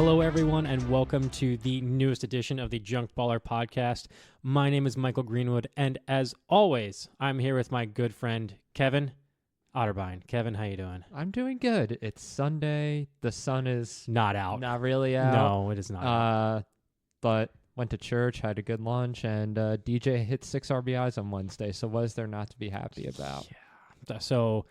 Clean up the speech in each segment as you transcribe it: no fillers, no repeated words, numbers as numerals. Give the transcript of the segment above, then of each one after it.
Hello, everyone, and welcome to the newest edition of the Junk Baller podcast. My name is Michael Greenwood, and as always, I'm here with my good friend, Kevin Otterbein. Kevin, how you doing? I'm doing good. It's Sunday. The sun is Not out. not really out. No, it is not out. But went to church, had a good lunch, and DJ hit 6 RBIs on Wednesday. So what is there not to be happy about? Yeah. So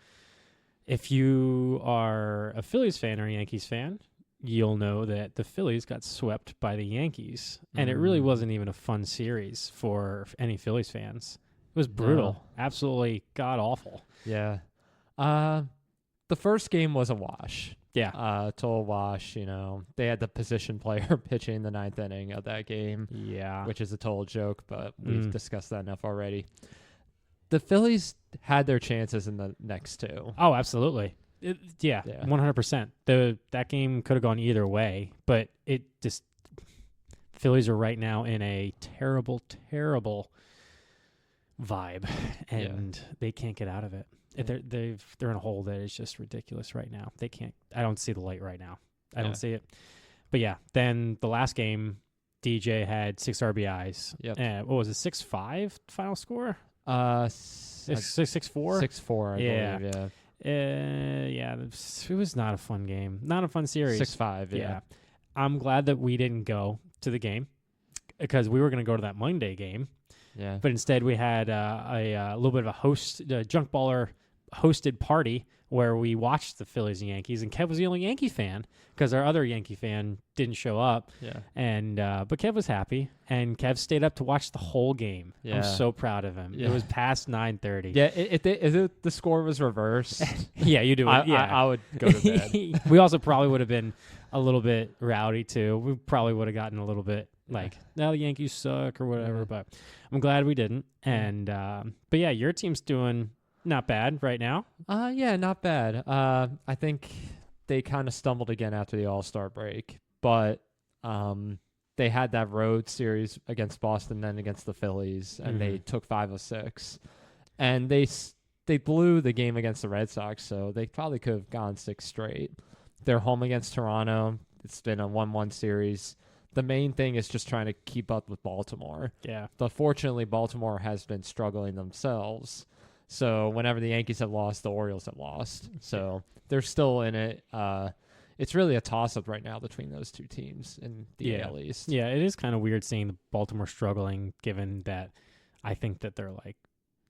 if you are a Phillies fan or a Yankees fan, you'll know that the Phillies got swept by the Yankees, and it really wasn't even a fun series for any Phillies fans. It was brutal, absolutely god-awful. Yeah. The first game was a wash. Yeah. Total wash, you know. They had the position player pitching the 9th inning of that game. Yeah. Which is a total joke, but we've discussed that enough already. The Phillies had their chances in the next two. Oh, absolutely. 100%. That game could have gone either way, but Phillies are right now in a terrible, terrible vibe, and they can't get out of it. They're in a hole that is just ridiculous right now. They can't. I don't see the light right now. I don't see it. But yeah, then the last game, DJ had 6 RBIs. Yep. What was it? 6-5 final score? 6-4. 6-4. I believe. Yeah. It was not a fun game. Not a fun series. 6-5, yeah. I'm glad that we didn't go to the game because we were going to go to that Monday game. Yeah. But instead we had a little bit of a Junk Baller hosted party where we watched the Phillies and Yankees, and Kev was the only Yankee fan because our other Yankee fan didn't show up. Yeah. And but Kev was happy, and Kev stayed up to watch the whole game. Yeah. I'm so proud of him. Yeah. It was past 9:30. Yeah. If the score was reversed, yeah, you do it. I would go to bed. We also probably would have been a little bit rowdy too. We probably would have gotten a little bit like, now the Yankees suck or whatever. But I'm glad we didn't. And but yeah, your team's doing not bad right now. Yeah, not bad. I think they kind of stumbled again after the All-Star break, but they had that road series against Boston, then against the Phillies, and they took 5 of 6, and they blew the game against the Red Sox, so they probably could have gone 6 straight. They're home against Toronto. It's been a 1-1 series. The main thing is just trying to keep up with Baltimore. Yeah. But fortunately, Baltimore has been struggling themselves. So whenever the Yankees have lost, the Orioles have lost. So they're still in it. It's really a toss-up right now between those two teams in the AL East. Yeah, it is kind of weird seeing the Baltimore struggling, given that I think that they're like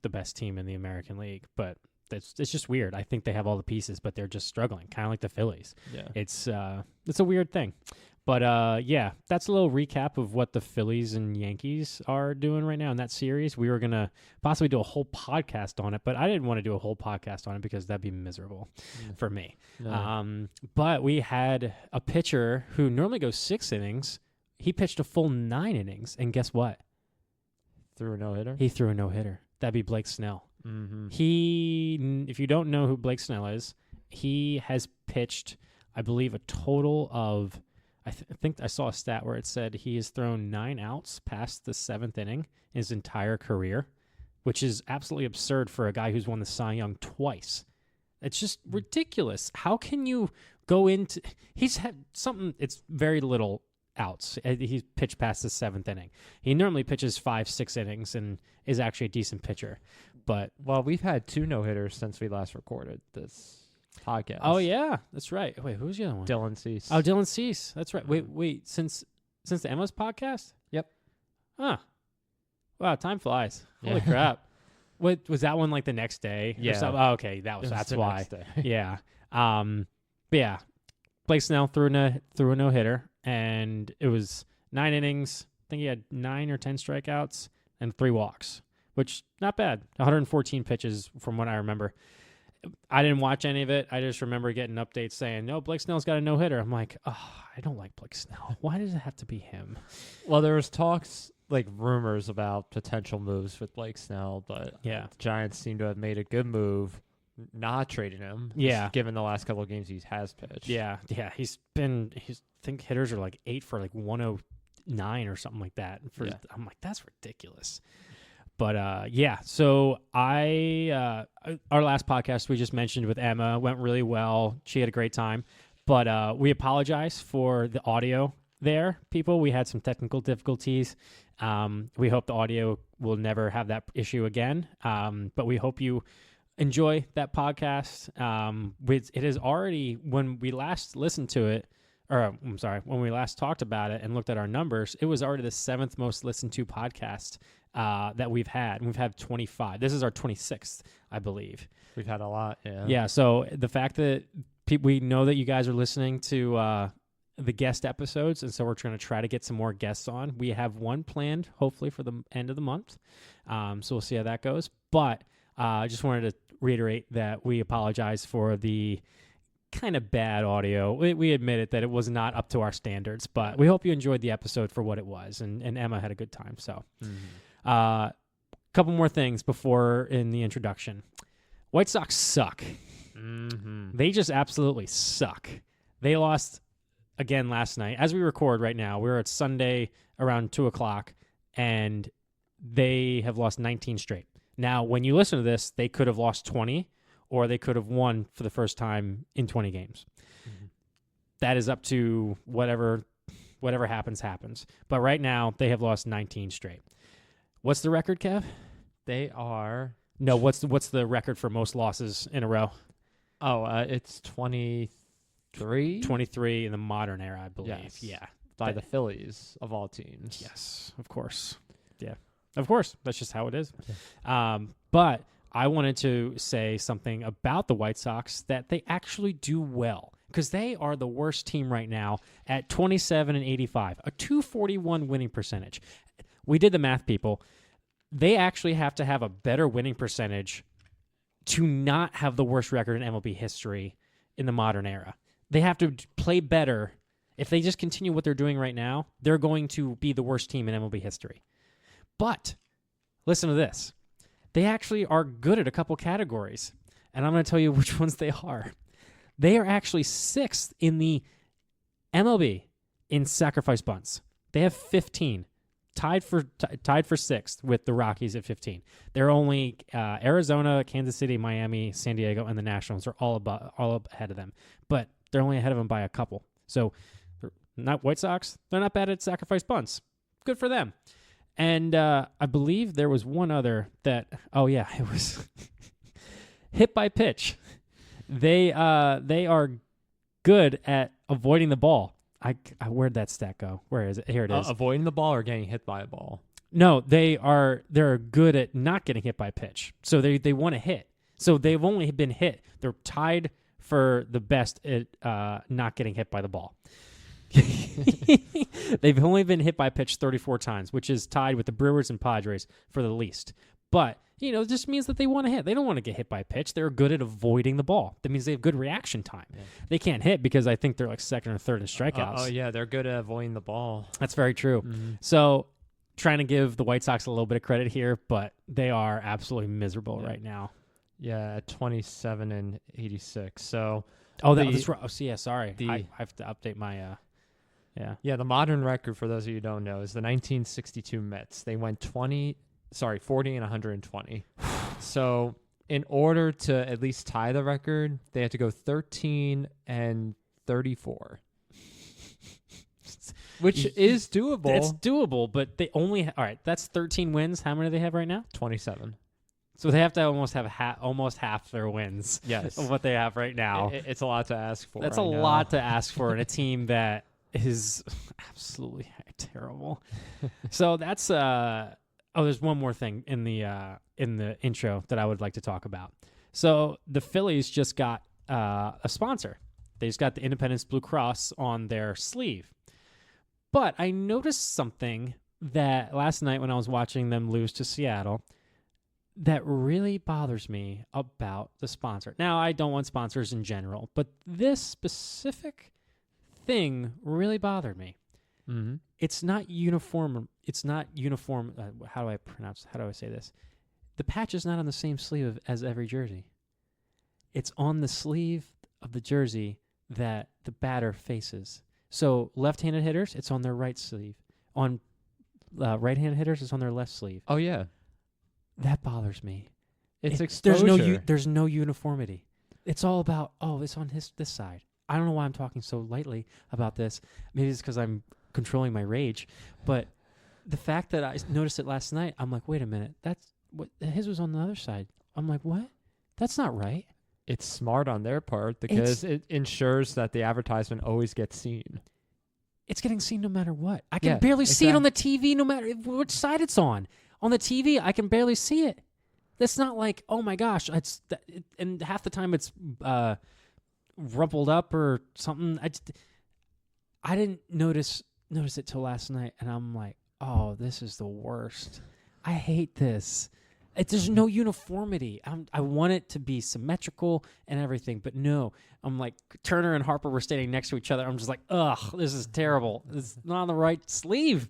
the best team in the American League. But it's just weird. I think they have all the pieces, but they're just struggling, kind of like the Phillies. Yeah, it's a weird thing. But, that's a little recap of what the Phillies and Yankees are doing right now in that series. We were going to possibly do a whole podcast on it, but I didn't want to do a whole podcast on it because that'd be miserable for me. No. But we had a pitcher who normally goes 6 innings. He pitched a full 9 innings, and guess what? Threw a no-hitter? He threw a no-hitter. That'd be Blake Snell. Mm-hmm. If you don't know who Blake Snell is, he has pitched, I believe, a total of... I think I saw a stat where it said he has thrown 9 outs past the 7th inning in his entire career, which is absolutely absurd for a guy who's won the Cy Young twice. It's just ridiculous. How can you go into... He's had something... It's very little outs. He's pitched past the 7th inning. He normally pitches 5-6 innings and is actually a decent pitcher. But well, we've had 2 no-hitters since we last recorded this podcast. Oh yeah, that's right. Wait, who's the other one? Dylan Cease. Oh, Dylan Cease. That's right. Wait. Since the Emma's podcast? Yep. Huh. Wow, time flies. Holy crap. Wait, was that one like the next day? Yeah. Oh, okay. That's why. Next day. Yeah. But yeah. Blake Snell threw a no hitter, and it was 9 innings. I think he had 9 or 10 strikeouts and 3 walks, which not bad. 114 pitches from what I remember. I didn't watch any of it. I just remember getting updates saying, no, Blake Snell's got a no-hitter. I'm like, I don't like Blake Snell. Why does it have to be him? Well, there was talks, like rumors about potential moves with Blake Snell, but the Giants seem to have made a good move not trading him. Yeah. Given the last couple of games he has pitched. Yeah. I think hitters are like 8 for like 109 or something like that. I'm like, that's ridiculous. But so our last podcast we just mentioned with Emma went really well. She had a great time. But we apologize for the audio there, people. We had some technical difficulties. We hope the audio will never have that issue again. But we hope you enjoy that podcast. It is already, when we last listened to it, or I'm sorry, when we last talked about it and looked at our numbers, it was already the 7th most listened to podcast that we've had. We've had 25. This is our 26th, I believe. We've had a lot, yeah. Yeah, so the fact that we know that you guys are listening to the guest episodes, and so we're trying to try to get some more guests on. We have one planned, hopefully, for the end of the month. So we'll see how that goes. But I just wanted to reiterate that we apologize for the kind of bad audio. We admit it that it was not up to our standards, but we hope you enjoyed the episode for what it was, and Emma had a good time. So couple more things before in the introduction. White Sox suck. They just absolutely suck. They lost again last night. As we record right now, we're at Sunday around 2 o'clock, and they have lost 19 straight. Now, when you listen to this, they could have lost 20, or they could have won for the first time in 20 games. That is up to whatever happens. But right now, they have lost 19 straight. What's the record, Kev? They are... No, what's the record for most losses in a row? Oh, it's 23? 23 in the modern era, I believe. Yes. Yeah. By the Phillies, of all teams. Yes, of course. Yeah, of course. That's just how it is. But I wanted to say something about the White Sox that they actually do well, because they are the worst team right now at 27-85, a .241 winning percentage. We did the math, people. They actually have to have a better winning percentage to not have the worst record in MLB history in the modern era. They have to play better. If they just continue what they're doing right now, they're going to be the worst team in MLB history. But listen to this. They actually are good at a couple categories, and I'm going to tell you which ones they are. They are actually 6th in the MLB in sacrifice bunts. They have 15. Tied for 6th with the Rockies at 15. They're only Arizona, Kansas City, Miami, San Diego, and the Nationals are all up ahead of them. But they're only ahead of them by a couple. So, not White Sox. They're not bad at sacrifice bunts. Good for them. And I believe there was one other that. Oh yeah, it was hit by pitch. They are good at avoiding the ball. Where'd that stat go? Where is it? Here it is. Avoiding the ball or getting hit by a ball? No, they're good at not getting hit by pitch. So they want to hit. So they've only been hit. They're tied for the best at not getting hit by the ball. They've only been hit by pitch 34 times, which is tied with the Brewers and Padres for the least. But it just means that they want to hit. They don't want to get hit by a pitch. They're good at avoiding the ball. That means they have good reaction time. Yeah. They can't hit because I think they're like 2nd or 3rd in strikeouts. Oh, yeah, they're good at avoiding the ball. That's very true. So trying to give the White Sox a little bit of credit here, but they are absolutely miserable right now. Yeah, at 27-86. So, that's right. Oh, so yeah, sorry. I have to update my... Yeah, the modern record, for those of you who don't know, is the 1962 Mets. They went 40 and 120. So in order to at least tie the record, they had to go 13 and 34. Which is doable. It's doable, but they only... all right, that's 13 wins. How many do they have right now? 27. So they have to almost have almost half their wins of what they have right now. It's a lot to ask for. That's a lot to ask for in a team that is absolutely terrible. So that's... there's one more thing in the intro that I would like to talk about. So the Phillies just got a sponsor. They just got the Independence Blue Cross on their sleeve. But I noticed something that last night when I was watching them lose to Seattle that really bothers me about the sponsor. Now, I don't want sponsors in general, but this specific thing really bothered me. Mm-hmm. It's not uniform. How do I say this? The patch is not on the same sleeve as every jersey. It's on the sleeve of the jersey that the batter faces. So left-handed hitters, it's on their right sleeve. On right-handed hitters, it's on their left sleeve. Oh, yeah. That bothers me. It's exposure. There's no uniformity. It's all about, it's on this side. I don't know why I'm talking so lightly about this. Maybe it's because I'm controlling my rage, but the fact that I noticed it last night, I'm like, wait a minute, that's what his was on the other side. I'm like, what? That's not right. It's smart on their part because it ensures that the advertisement always gets seen. It's getting seen no matter what. I can barely see it on the TV no matter which side it's on. On the TV, I can barely see it. That's not like, oh my gosh, and half the time it's rumpled up or something. I didn't notice it till last night, and I'm like, oh, this is the worst. I hate this. There's no uniformity. I want it to be symmetrical and everything, but no. I'm like, Turner and Harper were standing next to each other. I'm just like, ugh, this is terrible. It's not on the right sleeve.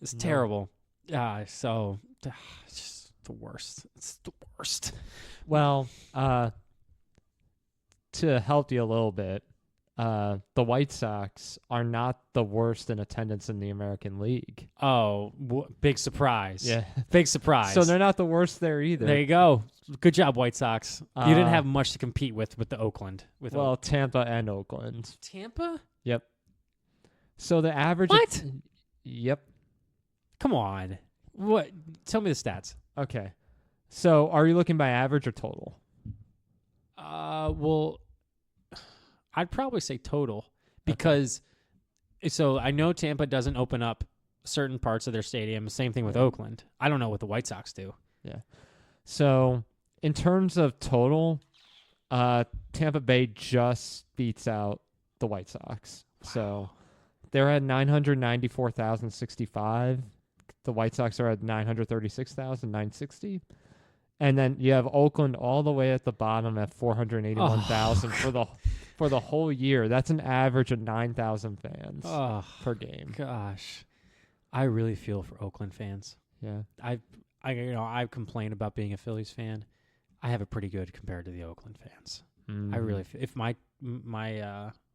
It's terrible. It's just the worst. It's the worst. Well, to help you a little bit, the White Sox are not the worst in attendance in the American League. Oh, big surprise. Yeah. Big surprise. So they're not the worst there either. There you go. Good job, White Sox. You didn't have much to compete with the Oakland. Tampa and Oakland. Tampa? Yep. So the average... What? Yep. Come on. What? Tell me the stats. Okay. So are you looking by average or total? Well, I'd probably say total because so I know Tampa doesn't open up certain parts of their stadium. Same thing with Oakland. I don't know what the White Sox do. Yeah. So in terms of total, Tampa Bay just beats out the White Sox. Wow. So they're at 994,065. The White Sox are at 936,960. And then you have Oakland all the way at the bottom at 481,000 for the whole year. That's an average of 9,000 fans per game. Gosh, I really feel for Oakland fans. Yeah, I've complained about being a Phillies fan. I have it pretty good compared to the Oakland fans. I really feel, if my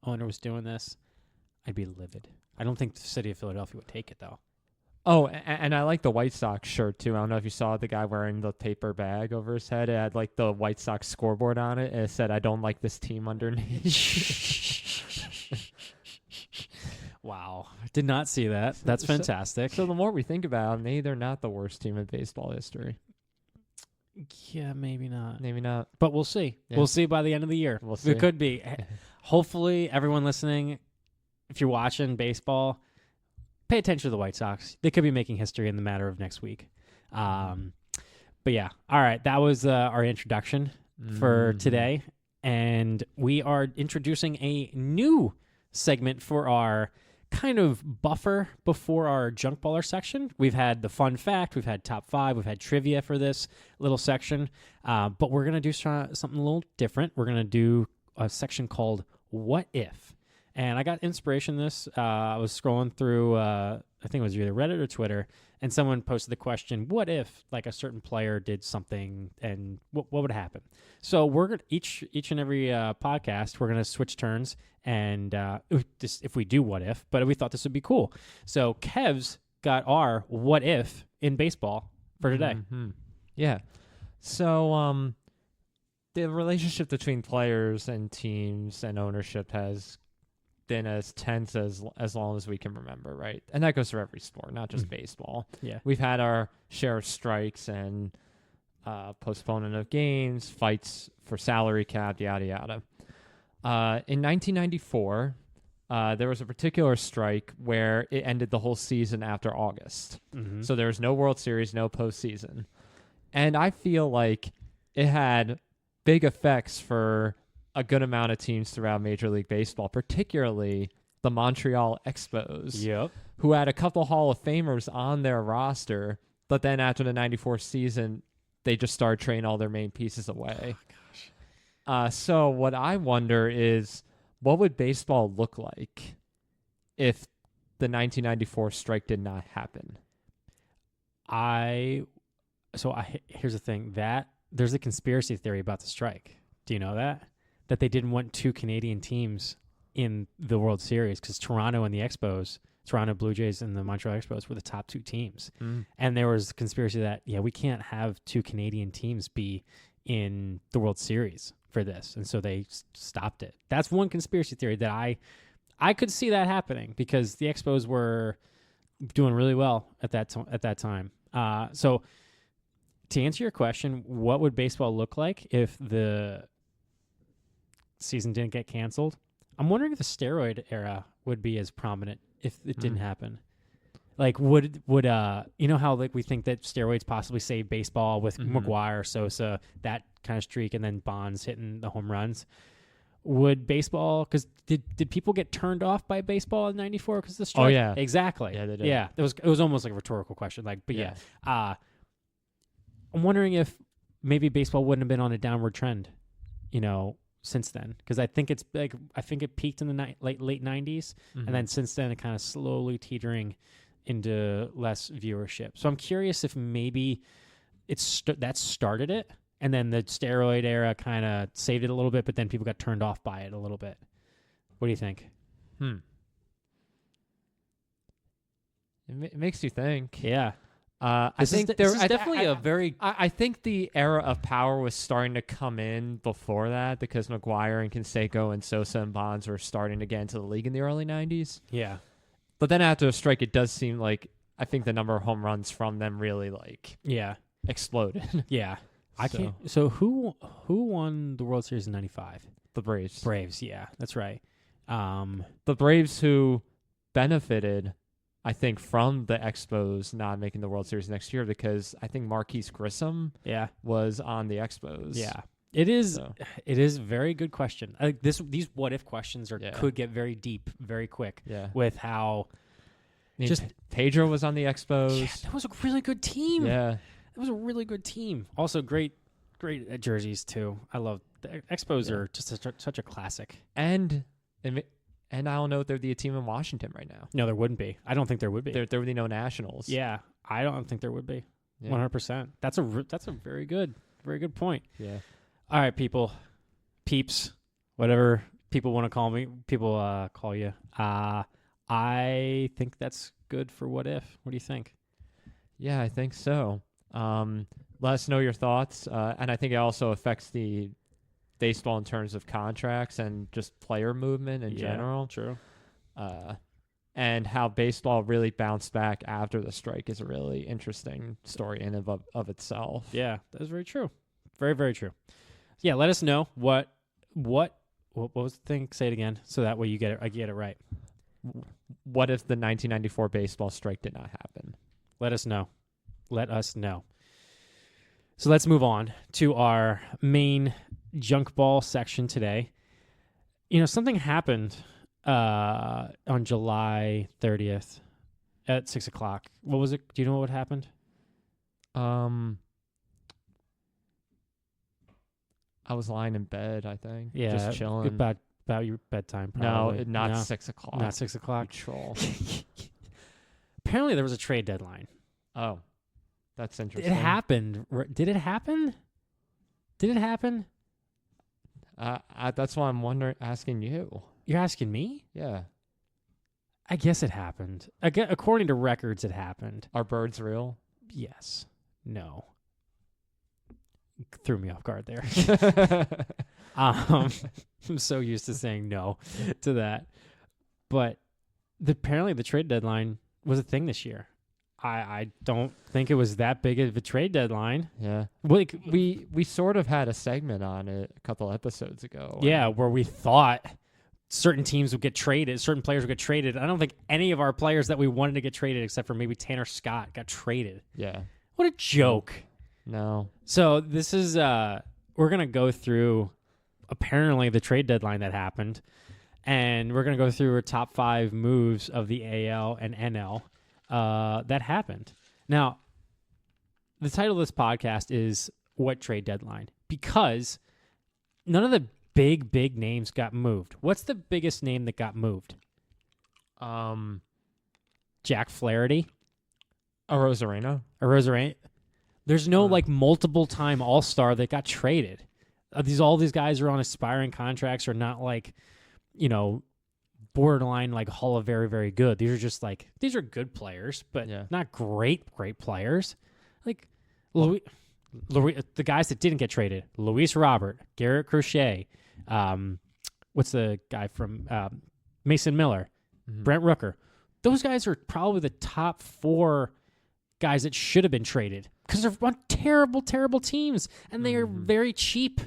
owner was doing this, I'd be livid. I don't think the city of Philadelphia would take it though. Oh, and I like the White Sox shirt, too. I don't know if you saw the guy wearing the paper bag over his head. It had, like, the White Sox scoreboard on it, and it said, I don't like this team underneath. Wow. Did not see that. That's fantastic. So the more we think about it, maybe they're not the worst team in baseball history. Yeah, maybe not. Maybe not. But we'll see. Yeah. We'll see by the end of the year. We'll see. It could be. Hopefully, everyone listening, if you're watching baseball, pay attention to the White Sox. They could be making history in the matter of next week. But yeah. All right. That was our introduction for today. And we are introducing a new segment for our kind of buffer before our junk baller section. We've had the fun fact. We've had top 5. We've had trivia for this little section. But we're going to do something a little different. We're going to do a section called What If? And I got inspiration in this. I was scrolling through, I think it was either Reddit or Twitter, and someone posted the question, what if like a certain player did something and what would happen? So we're going to, each and every podcast, we're going to switch turns and if we do what if, but we thought this would be cool. So Kev's got our what if in baseball for today. Mm-hmm. Yeah. So the relationship between players and teams and ownership has been as tense as long as we can remember, right? And that goes for every sport, not just baseball. Yeah. We've had our share of strikes and postponement of games, fights for salary cap, yada, yada. In 1994, there was a particular strike where it ended the whole season after August. Mm-hmm. So there was no World Series, no postseason. And I feel like it had big effects for a good amount of teams throughout Major League Baseball, particularly the Montreal Expos, who had a couple Hall of Famers on their roster, but then after the 94 season, they just started trading all their main pieces away. Oh, gosh. So what I wonder is, what would baseball look like if the 1994 strike did not happen? Here's the thing, that there's a conspiracy theory about the strike. Do you know that they didn't want 2 Canadian teams in the World Series because Toronto and the Expos, Toronto Blue Jays and the Montreal Expos were the top 2 teams. And there was a conspiracy that, we can't have 2 Canadian teams be in the World Series for this, and so they stopped it. That's one conspiracy theory that I could see that happening because the Expos were doing really well at that time. So to answer your question, what would baseball look like if the season didn't get canceled? I'm wondering if the steroid era would be as prominent if it didn't happen. Like, would you know how like we think that steroids possibly saved baseball with McGuire, Sosa, that kind of streak, and then Bonds hitting the home runs? Would baseball, because did people get turned off by baseball in '94 because of the strike? Oh yeah, exactly. Yeah, they did. Yeah, it was almost like a rhetorical question. Like, but yeah. I'm wondering if maybe baseball wouldn't have been on a downward trend, since then, because I think it peaked in the late '90s, and then since then it kind of slowly teetering into less viewership. So I'm curious if maybe that started it, and then the steroid era kind of saved it a little bit, but then people got turned off by it a little bit. What do you think? It makes you think. Yeah. I think this is definitely a very... I think the era of power was starting to come in before that because McGuire and Canseco and Sosa and Bonds were starting to get into the league in the early 90s. Yeah. But then after the strike, it does seem like I think the number of home runs from them really exploded. Yeah. So who won the World Series in '95? The Braves. Braves, yeah, that's right. The Braves who benefited, I think, from the Expos not making the World Series next year because I think Marquise Grissom was on the Expos. Yeah. It is a very good question. These what if questions could get very deep very quick with how Pedro was on the Expos. Yeah, that was a really good team. Yeah. It was a really good team. Also great jerseys too. I love the Expos are just such a classic. And I don't know if they're the team in Washington right now. No, there wouldn't be. I don't think there would be. There would be no Nationals. Yeah, I don't think there would be. 100%. That's a very good point. Yeah. All right, peeps, whatever people want to call me, people call you. I think that's good for what if. What do you think? Yeah, I think so. Let us know your thoughts, and I think it also affects the baseball in terms of contracts and just player movement in general. True. And how baseball really bounced back after the strike is a really interesting story in of itself. Yeah, that's very true. Very, very true. Yeah, let us know what was the thing? Say it again, so that way you get it. I get it right. What if the 1994 baseball strike did not happen? Let us know. So let's move on to our main junk ball section today. Something happened on July 30th at 6:00. What was it? Do you know what happened? I was lying in bed, I think. Yeah, just chilling. About your bedtime, probably. No, not 6:00. Not 6:00. Troll. Apparently there was a trade deadline. Oh, that's interesting. It happened. Did it happen? That's why I'm asking you. You're asking me? Yeah. I guess it happened. According to records, it happened. Are birds real? Yes. No. Threw me off guard there. I'm so used to saying no to that. But apparently the trade deadline was a thing this year. I don't think it was that big of a trade deadline. Yeah. We sort of had a segment on it a couple episodes ago. Yeah, where we thought certain teams would get traded, certain players would get traded. I don't think any of our players that we wanted to get traded, except for maybe Tanner Scott, got traded. Yeah. What a joke. No. So this is we're going to go through apparently the trade deadline that happened, and we're going to go through our top 5 moves of the AL and NL that happened. Now, the title of this podcast is What Trade Deadline? Because none of the big names got moved. What's the biggest name that got moved? Jack Flaherty? Arozarena? There's no multiple time all-star that got traded. All these guys are on aspiring contracts or not borderline Hall of very, very good. These are just these are good players, but not great players. The guys that didn't get traded: Luis Robert, Garrett Crochet, what's the guy from Mason Miller, Brent Rooker. Those guys are probably the top 4 guys that should have been traded because they're on terrible, terrible teams, and they are very cheap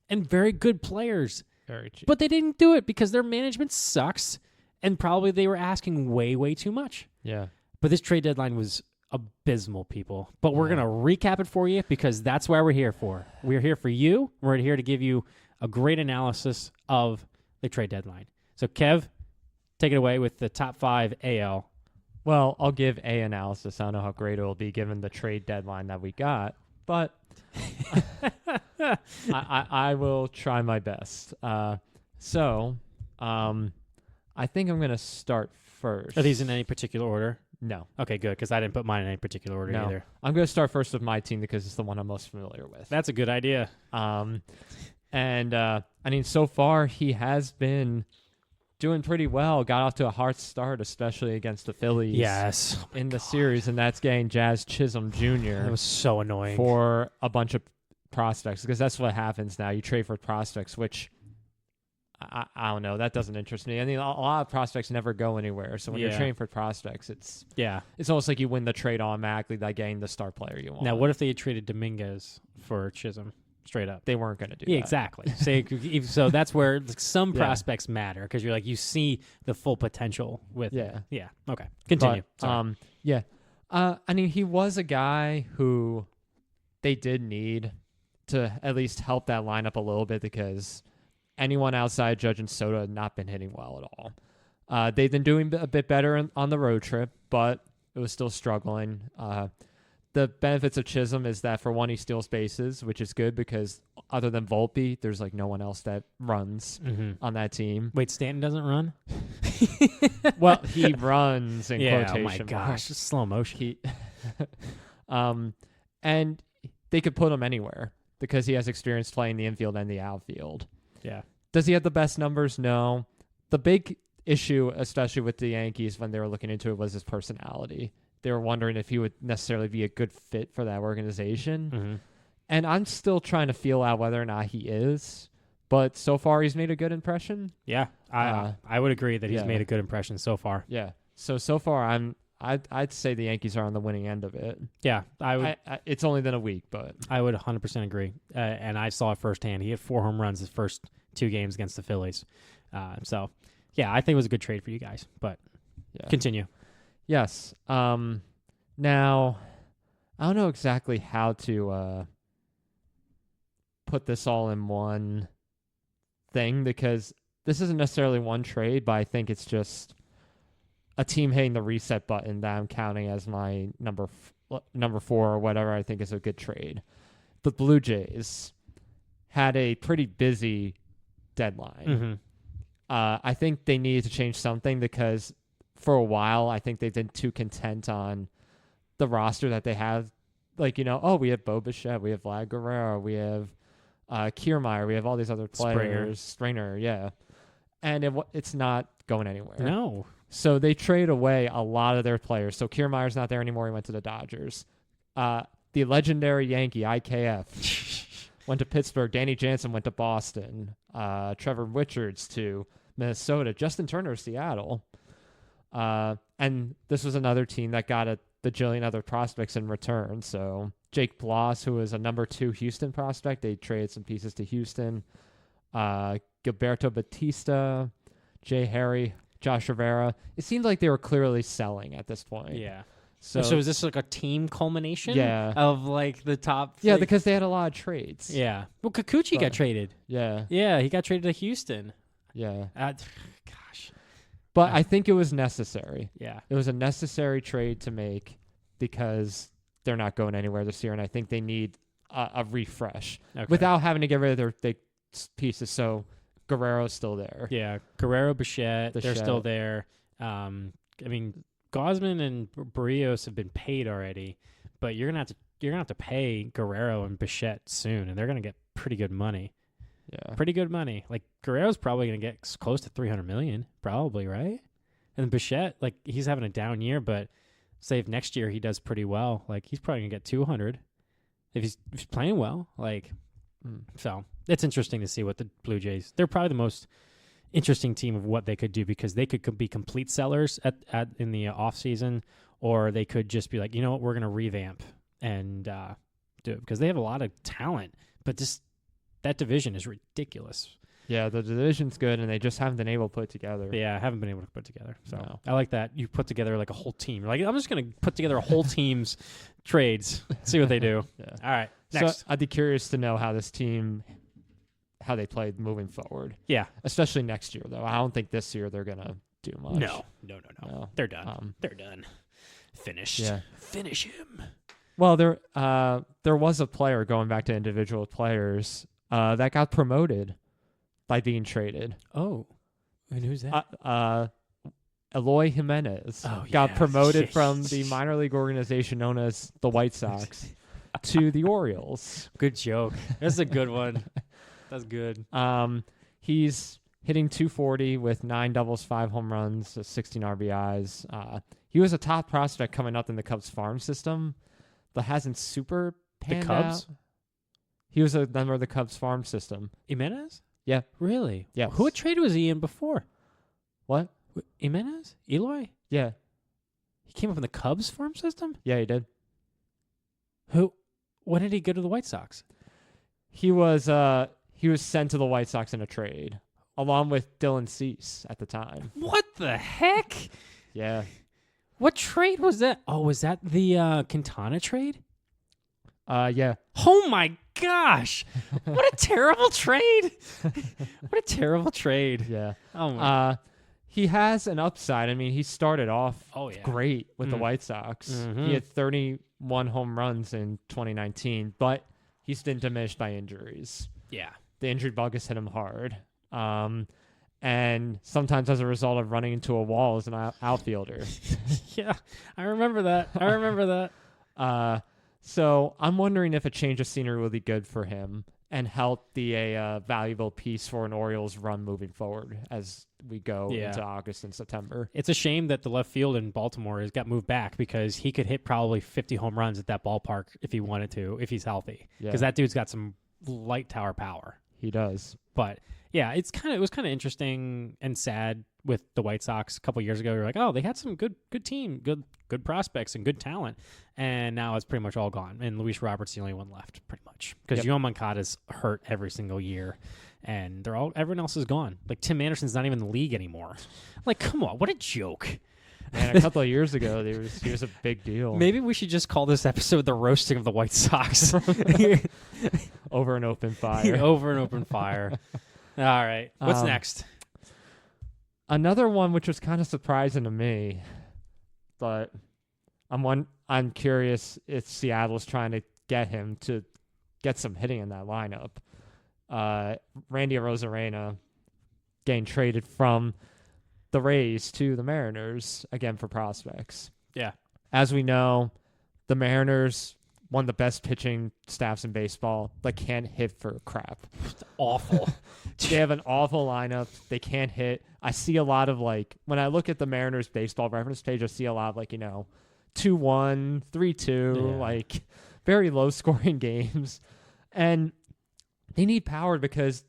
and very good players. Very cheap. But they didn't do it because their management sucks, and probably they were asking way, way too much. Yeah. But this trade deadline was abysmal, people. But we're going to recap it for you because that's why we're here for. We're here for you. We're here to give you a great analysis of the trade deadline. So, Kev, take it away with the top 5 AL. Well, I'll give A analysis. I don't know how great it will be given the trade deadline that we got, but I will try my best. So, I think I'm going to start first. Are these in any particular order? No. Okay, good, because I didn't put mine in any particular order either. I'm going to start first with my team because it's the one I'm most familiar with. That's a good idea. So far he has been doing pretty well. Got off to a hard start, especially against the Phillies. Yes. In the series, and that's getting Jazz Chisholm Jr. That was so annoying. For a bunch of prospects, because that's what happens now. You trade for prospects, which I don't know. That doesn't interest me. I mean, a lot of prospects never go anywhere. So when you're trading for prospects, it's almost like you win the trade automatically by getting the star player you want. Now, what if they had traded Dominguez for Chisholm straight up? They weren't going to do that. Exactly. So that's where some prospects matter because you're like you see the full potential with. Yeah. Okay. Continue. He was a guy who they did need to at least help that lineup a little bit because anyone outside Judge and Soto had not been hitting well at all. They've been doing a bit better on the road trip, but it was still struggling. The benefits of Chisholm is that, for one, he steals bases, which is good because other than Volpe, there's like no one else that runs on that team. Wait, Stanton doesn't run? Well, he runs in quotation. Oh my gosh, just slow motion. And they could put him anywhere because he has experience playing the infield and the outfield. Yeah. Does he have the best numbers? No. The big issue, especially with the Yankees when they were looking into it, was his personality. They were wondering if he would necessarily be a good fit for that organization. And I'm still trying to feel out whether or not he is. But so far, he's made a good impression. Yeah, I would agree that he's made a good impression so far. Yeah. So far, I'd say the Yankees are on the winning end of it. Yeah, I would. It's only been a week, but I would 100% agree. And I saw it firsthand. He had 4 home runs his first 2 games against the Phillies. So, yeah, I think it was a good trade for you guys. But continue. Yes. Now, I don't know exactly how to put this all in one thing because this isn't necessarily one trade, but I think it's just a team hitting the reset button that I'm counting as my number 4 or whatever I think is a good trade. The Blue Jays had a pretty busy deadline. I think they needed to change something because for a while I think they've been too content on the roster that they have. Like, we have Bo Bichette, we have Vlad Guerrero, we have Kiermaier, we have all these other players. Springer, yeah. And it's not going anywhere. No. So they trade away a lot of their players. So Kiermaier's not there anymore. He went to the Dodgers. The legendary Yankee, IKF, went to Pittsburgh. Danny Jansen went to Boston. Trevor Richards to Minnesota. Justin Turner, Seattle. And this was another team that got a bajillion other prospects in return. So Jake Bloss, who was a number 2 Houston prospect, they traded some pieces to Houston. Gilberto Batista, Jay Harry, Josh Rivera. It seemed like they were clearly selling at this point. Yeah. So is this like a team culmination? Yeah. Of like the top? Yeah, because they had a lot of trades. Yeah. Well, Kikuchi got traded. Yeah. Yeah, he got traded to Houston. Yeah. Gosh. But I think it was necessary. Yeah. It was a necessary trade to make because they're not going anywhere this year, and I think they need a refresh without having to get rid of their big pieces. So Guerrero's still there. Yeah, Guerrero, Bichette, they're still there. I mean, Gausman and Barrios have been paid already, but you're gonna have to pay Guerrero and Bichette soon, and they're gonna get pretty good money. Yeah, pretty good money. Like Guerrero's probably gonna get close to $300 million, probably, right? And Bichette, like he's having a down year, but say if next year he does pretty well, like he's probably gonna get 200. if he's playing well. So it's interesting to see what the Blue Jays. They're probably the most interesting team of what they could do because they could be complete sellers in the off season, or they could just be like, you know what, we're going to revamp and do it because they have a lot of talent, but that division is ridiculous. Yeah, the division's good, and they just haven't been able to put it together. Yeah, I haven't been able to put it together. So No. I like that. You put together like a whole team. You're like, I'm just going to put together a whole team's trades, see what they do. Yeah. All right, next. So I'd be curious to know how this team, how they played moving forward. Yeah. Especially next year, though. I don't think this year they're going to do much. No. They're done. They're done. Finished. Yeah. Finish him. Well, there was a player, going back to individual players, that got promoted by being traded. Oh. And who's that? Eloy Jimenez got promoted from the minor league organization known as the White Sox to the Orioles. Good joke. That's a good one. That's good. He's hitting .240 with 9 doubles, 5 home runs, 16 RBIs. He was a top prospect coming up in the Cubs farm system, but hasn't super panned out. He was a member of the Cubs farm system. Jimenez? Yeah. Really? Yeah. What trade was he in before? What? Jimenez? Eloy? Yeah. He came up in the Cubs farm system? Yeah, he did. When did he go to the White Sox? He was sent to the White Sox in a trade, along with Dylan Cease at the time. What the heck? Yeah. What trade was that? Oh, was that the Quintana trade? Yeah. Oh my gosh! What a terrible trade! What a terrible trade! Yeah. Oh my. He has an upside. I mean, he started off great with the White Sox. Mm-hmm. He had 31 home runs in 2019, but he's been diminished by injuries. Yeah. The injury bug has hit him hard. And sometimes as a result of running into a wall as an outfielder. Yeah, I remember that. So I'm wondering if a change of scenery will be good for him and help be a valuable piece for an Orioles run moving forward as we go into August and September. It's a shame that the left field in Baltimore has got moved back because he could hit probably 50 home runs at that ballpark if he wanted to, if he's healthy. Because that dude's got some light tower power. He does. But yeah, it was kind of interesting and sad with the White Sox a couple years ago. You're like, oh, they had some good team, good prospects and good talent, and now it's pretty much all gone. And Luis Robert's the only one left, pretty much, because Yoan Moncada's hurt every single year, and everyone else is gone. Like Tim Anderson's not even in the league anymore. Like, come on, what a joke! And a couple of years ago, he was a big deal. Maybe we should just call this episode "The Roasting of the White Sox." Over an open fire. Over an open fire. All right. What's next? Another one which was kind of surprising to me, but I'm curious if Seattle's trying to get him to get some hitting in that lineup. Randy Arozarena getting traded from the Rays to the Mariners, again for prospects. Yeah. As we know, the Mariners, one of the best pitching staffs in baseball, but can't hit for crap. Awful. They have an awful lineup. They can't hit. I see a lot of when I look at the Mariners baseball reference page, I see a lot of 2-1, 3-2, very low scoring games. And they need power because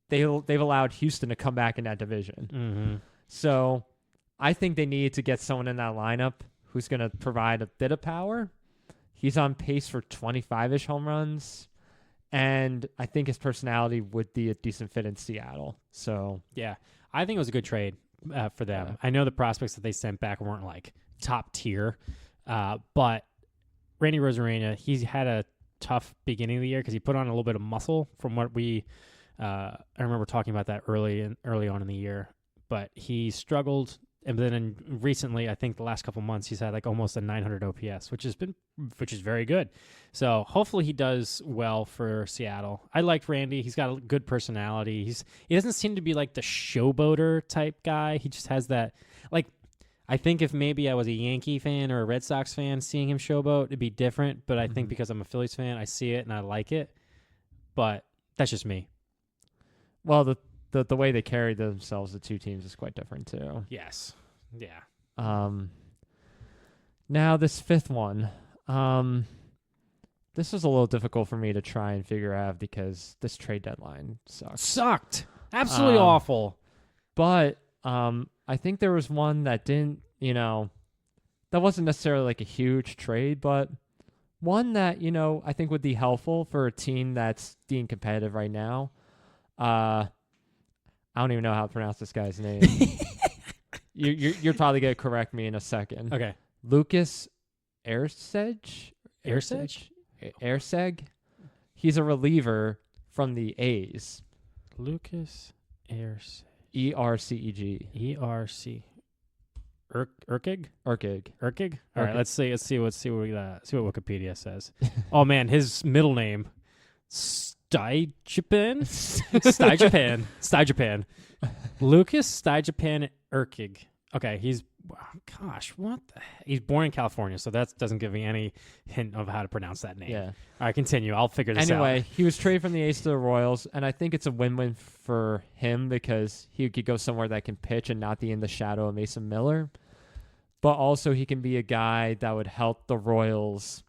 they've allowed Houston to come back in that division. Mm-hmm. So I think they need to get someone in that lineup who's going to provide a bit of power. He's on pace for 25-ish home runs, and I think his personality would be a decent fit in Seattle. So yeah, I think it was a good trade for them. Yeah. I know the prospects that they sent back weren't top tier, but Randy Arozarena, he's had a tough beginning of the year because he put on a little bit of muscle from what I remember talking about that early on in the year, but he struggled. And then recently, I think the last couple months, he's had almost a 900 OPS, which is very good. So hopefully he does well for Seattle. I like Randy. He's got a good personality. He doesn't seem to be the showboater type guy. He just has that I think if maybe I was a Yankee fan or a Red Sox fan, seeing him showboat, it'd be different. But I think because I'm a Phillies fan, I see it and I like it. But that's just me. Well, the way they carry themselves, the two teams, is quite different too. Yes. Yeah. Now this fifth one, this was a little difficult for me to try and figure out because this trade deadline Sucked. Absolutely awful. But I think there was one that didn't, that wasn't necessarily like a huge trade, but one that, I think would be helpful for a team that's being competitive right now. I don't even know how to pronounce this guy's name. You're probably going to correct me in a second. Okay. Lucas Erceg? He's a reliever from the A's. Lucas Erceg. Erceg. ERC. Urkig? Urkig. All right, let's see what Wikipedia says. Oh man, his middle name Styjapan. Lucas Styjapan Urkig. Okay, he's born in California, so that doesn't give me any hint of how to pronounce that name. Yeah. All right, continue. I'll figure this out. Anyway, he was traded from the A's to the Royals, and I think it's a win-win for him because he could go somewhere that can pitch and not be in the shadow of Mason Miller. But also he can be a guy that would help the Royals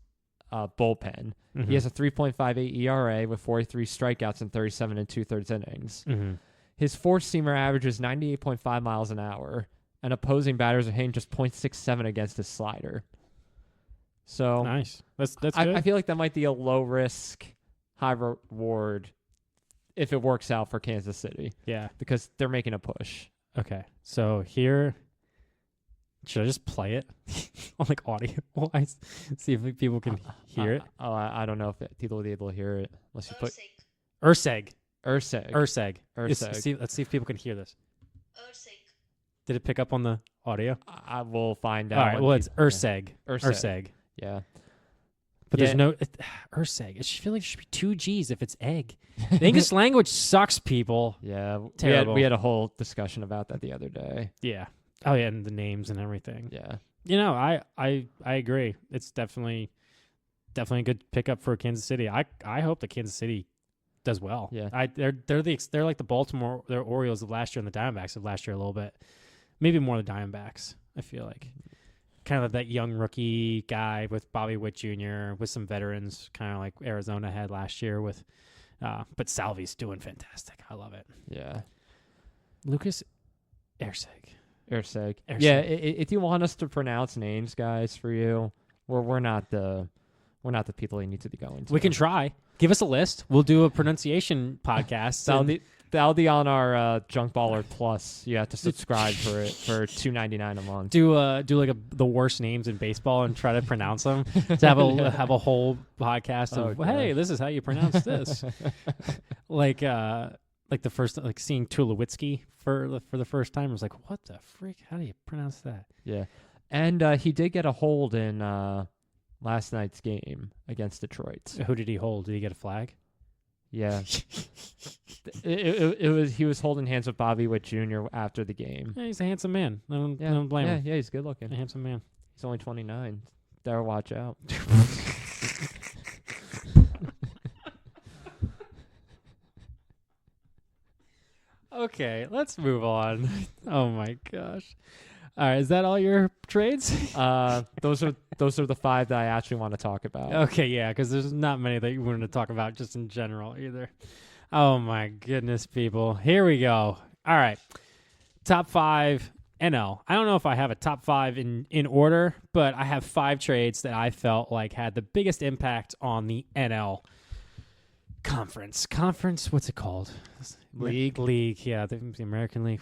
bullpen. Mm-hmm. He has a 3.58 ERA with 43 strikeouts in 37 2/3 innings. Mm-hmm. His four-seamer averages 98.5 miles an hour, and opposing batters are hitting just .67 against his slider. So nice. That's good. I feel like that might be a low-risk, high-reward if it works out for Kansas City. Yeah. Because they're making a push. Okay. So here, should I just play it on like audio wise? See if people can hear it. I don't know if people will be able to hear it unless you put Urseg. Urseg. Let's see if people can hear this. Did it pick up on the audio? I will find out. All right. Well, it's Urseg. Urseg. Yeah. But there's no Urseg. It should feel like it should be 2 G's if it's egg. The English language sucks, people. Yeah. Terrible. We had a whole discussion about that the other day. Yeah. Oh yeah, and the names and everything. Yeah. I agree. It's definitely a good pickup for Kansas City. I hope that Kansas City does well. Yeah. They're like the Orioles of last year and the Diamondbacks of last year a little bit. Maybe more the Diamondbacks, I feel like. Kind of that young rookie guy with Bobby Witt Jr., with some veterans, kind of like Arizona had last year with but Salvi's doing fantastic. I love it. Yeah. Lucas Erceg. Yeah, if you want us to pronounce names, guys, for you, we're not the people you need to be going to. We can try. Give us a list. We'll do a pronunciation podcast. That'll be on our Junk Baller Plus. You have to subscribe for it for $2.99 a month. Do like the worst names in baseball and try to pronounce them. To have a whole podcast of hey, this is how you pronounce this. like the first seeing Tulowitzki for the first time. I was like, what the freak? How do you pronounce that? Yeah, and he did get a hold in last night's game against Detroit. So who did he hold? Did he get a flag? Yeah. He was holding hands with Bobby Witt Jr. after the game. Yeah, he's a handsome man. I don't blame him. Yeah, he's good looking. A handsome man. He's only 29. Better watch out. Okay, let's move on. Oh my gosh. All right, is that all your trades? Those are the 5 that I actually want to talk about. Okay, yeah, because there's not many that you wanted to talk about just in general either. Oh my goodness, people. Here we go. All right, top 5 NL. I don't know if I have a top 5 in order, but I have 5 trades that I felt like had the biggest impact on the NL conference. What's it called? League. Yeah, the American League.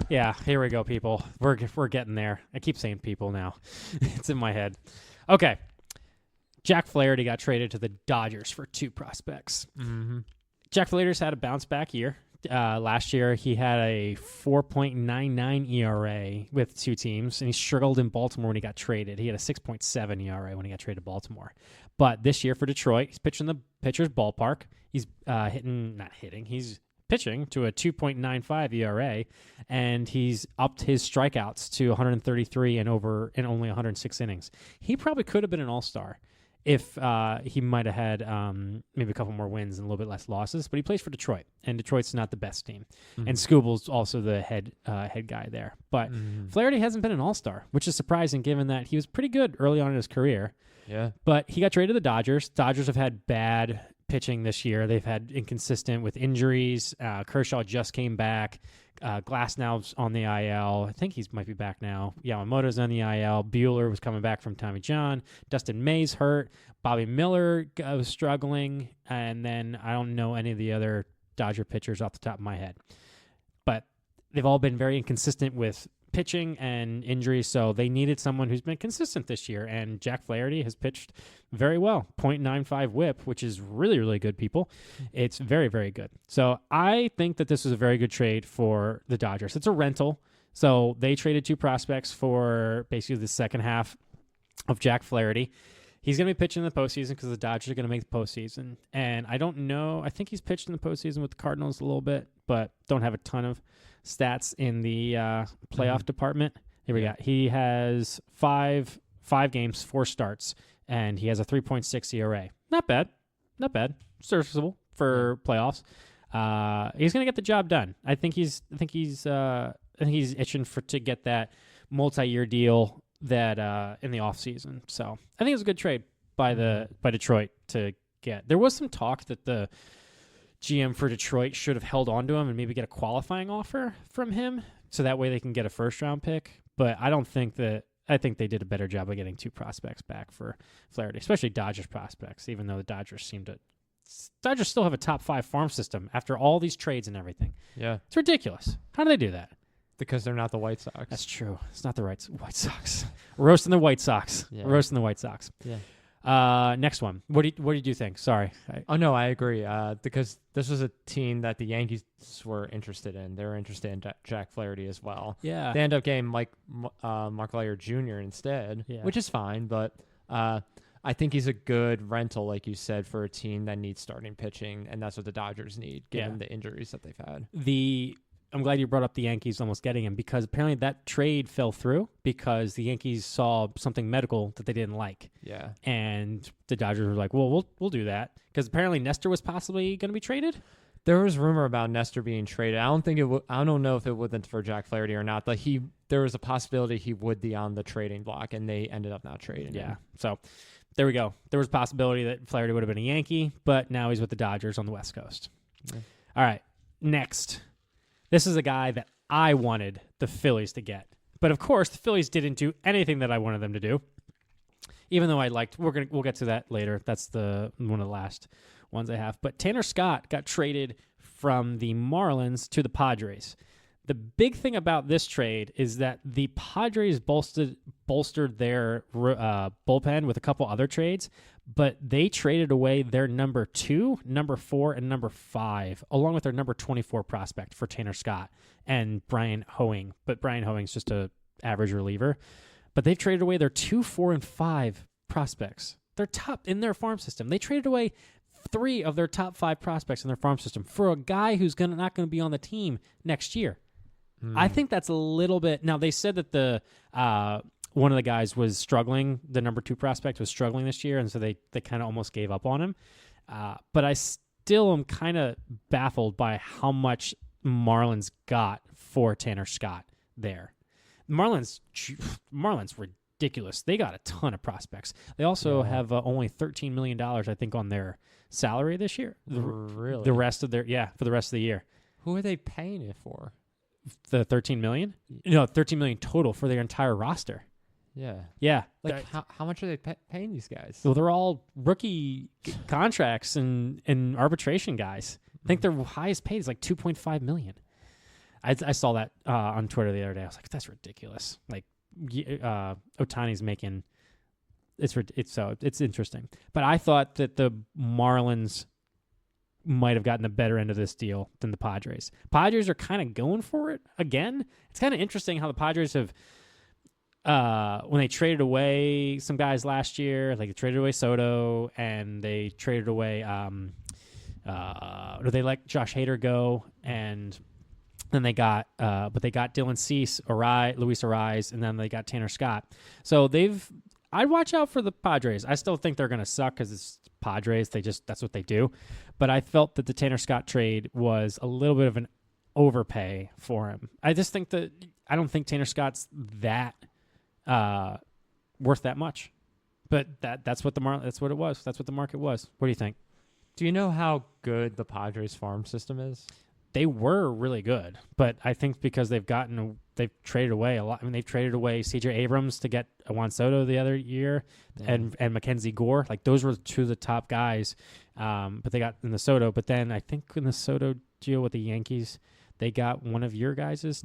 Yeah, here we go, people. We're getting there. I keep saying people now. It's in my head. Okay. Jack Flaherty got traded to the Dodgers for 2 prospects. Mm-hmm. Jack Flaherty's had a bounce-back year. Last year, he had a 4.99 ERA with 2 teams, and he struggled in Baltimore when he got traded. He had a 6.7 ERA when he got traded to Baltimore. But this year for Detroit, he's pitching the pitcher's ballpark. He's he's pitching to a 2.95 ERA, and he's upped his strikeouts to 133 and over in only 106 innings. He probably could have been an all-star if he might have had maybe a couple more wins and a little bit less losses, but he plays for Detroit, and Detroit's not the best team. Mm-hmm. And Skubal's also the head guy there. But Flaherty hasn't been an all-star, which is surprising given that he was pretty good early on in his career. Yeah. But he got traded to the Dodgers. Dodgers have had bad pitching this year. They've had inconsistent with injuries. Kershaw just came back. Glasnow's on the IL. I think he might be back now. Yamamoto's on the IL. Bueller was coming back from Tommy John. Dustin May's hurt. Bobby Miller was struggling. And then I don't know any of the other Dodger pitchers off the top of my head. But they've all been very inconsistent with pitching and injuries, so they needed someone who's been consistent this year, and Jack Flaherty has pitched very well. .95 whip, which is really, really good, people. It's very, very good. So I think that this was a very good trade for the Dodgers. It's a rental, so they traded 2 prospects for basically the second half of Jack Flaherty. He's going to be pitching in the postseason because the Dodgers are going to make the postseason, and I don't know. I think he's pitched in the postseason with the Cardinals a little bit, but don't have a ton of stats in the playoff department. Here we go. He has five games, 4 starts, and he has a 3.6 ERA. Not bad. Serviceable for playoffs. He's going to get the job done. I think he's itching to get that multi-year deal that in the offseason. So I think it was a good trade by Detroit to get. There was some talk that the GM for Detroit should have held on to him and maybe get a qualifying offer from him so that way they can get a first-round pick. But I think they did a better job of getting 2 prospects back for Flaherty, especially Dodgers prospects, even though the Dodgers still have a top 5 farm system after all these trades and everything. Yeah. It's ridiculous. How do they do that? Because they're not the White Sox. That's true. It's not the White Sox. We're roasting the White Sox. Yeah. We're roasting the White Sox. Yeah. Next one. What did you think? Sorry. No, I agree. Because this was a team that the Yankees were interested in. They were interested in Jack Flaherty as well. Yeah. They end up getting Mark Leyer Jr. instead, which is fine. But I think he's a good rental, like you said, for a team that needs starting pitching, and that's what the Dodgers need, given the injuries that they've had. I'm glad you brought up the Yankees almost getting him, because apparently that trade fell through because the Yankees saw something medical that they didn't like. Yeah. And the Dodgers were like, well, we'll do that. Because apparently Nestor was possibly going to be traded. There was rumor about Nestor being traded. I don't know if it wasn't for Jack Flaherty or not, but there was a possibility he would be on the trading block, and they ended up not trading him. So there we go. There was a possibility that Flaherty would have been a Yankee, but now he's with the Dodgers on the West Coast. Yeah. All right, next. This is a guy that I wanted the Phillies to get. But, of course, the Phillies didn't do anything that I wanted them to do, even though we'll get to that later. That's one of the last ones I have. But Tanner Scott got traded from the Marlins to the Padres. The big thing about this trade is that the Padres bolstered their bullpen with a couple other trades, but they traded away their number 2, number 4, and number 5, along with their number 24 prospect for Tanner Scott and Brian Hoeing. But Brian Hoeing's just an average reliever. But they've traded away their 2, 4, and 5 prospects. They're top in their farm system. They traded away 3 of their top 5 prospects in their farm system for a guy who's not going to be on the team next year. I think that's a little bit. Now, they said that the one of the guys was struggling. The number 2 prospect was struggling this year, and so they kind of almost gave up on him. But I still am kind of baffled by how much Marlins got for Tanner Scott there. Marlins ridiculous. They got a ton of prospects. They also have only $13 million, I think, on their salary this year. Really? The rest of for the rest of the year. Who are they paying it for? The $13 million? No, $13 million total for their entire roster. Yeah. Yeah. Like, how much are they paying these guys? Well, they're all rookie contracts and arbitration guys. I think their highest paid is like $2.5 million. I saw that on Twitter the other day. I was like, that's ridiculous. Like, Ohtani's making it's interesting. But I thought that the Marlins might have gotten the better end of this deal than the Padres. Padres are kind of going for it again. It's kind of interesting how the Padres have, when they traded away some guys last year, like they traded away Soto and they traded away, they let Josh Hader go, and then they got Dylan Cease, Luis Ariz, and then they got Tanner Scott. So I'd watch out for the Padres. I still think they're going to suck because it's Padres. That's what they do. But I felt that the Tanner Scott trade was a little bit of an overpay for him. I just think I don't think Tanner Scott's that worth that much. But that's what that's what it was. That's what the market was. What do you think? Do you know how good the Padres farm system is? They were really good, but I think because they've traded away a lot. I mean, they've traded away C.J. Abrams to get Juan Soto the other year, and Mackenzie Gore. Like those were two of the top guys. But they got in the Soto. But then I think in the Soto deal with the Yankees, they got one of your guys'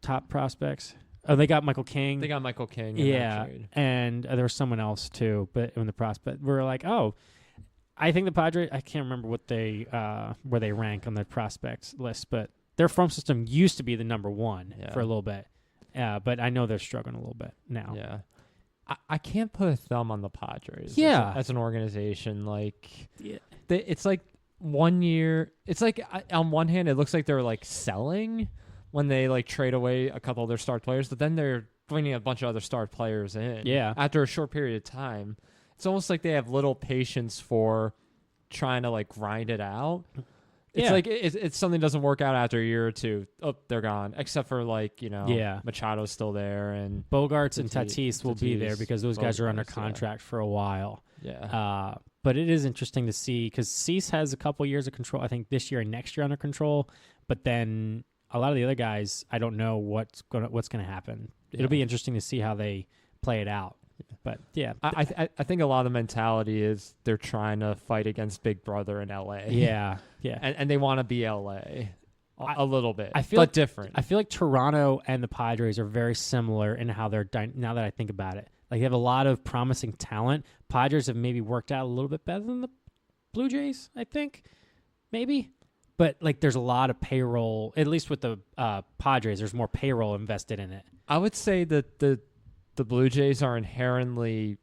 top prospects. Oh, they got Michael King. They got Michael King. Yeah, and there was someone else too. But in the prospect, we were like, oh. I think the Padres, I can't remember what where they rank on the prospects list, but their farm system used to be the number one for a little bit. But I know they're struggling a little bit now. Yeah. I can't put a thumb on the Padres as an organization. Like, it's like 1 year. It's like, on one hand, it looks like they're like selling when they like trade away a couple of their star players, but then they're bringing a bunch of other star players in after a short period of time. It's almost like they have little patience for trying to like grind it out. It's like it's something doesn't work out after a year or two. Oh, they're gone. Except for like Machado's still there and Bogarts and Tatis will be there because those guys are under contract for a while. Yeah. But it is interesting to see because Cease has a couple years of control. I think this year and next year under control. But then a lot of the other guys, I don't know what's gonna happen. It'll be interesting to see how they play it out. But yeah, I think a lot of the mentality is they're trying to fight against Big Brother in LA. Yeah, and they want to be LA a little bit. I feel but different. I feel like Toronto and the Padres are very similar in how they're now that I think about it. Like they have a lot of promising talent. Padres have maybe worked out a little bit better than the Blue Jays. I think maybe. But like, there's a lot of payroll. At least with the Padres, there's more payroll invested in it. I would say that the Blue Jays are inherently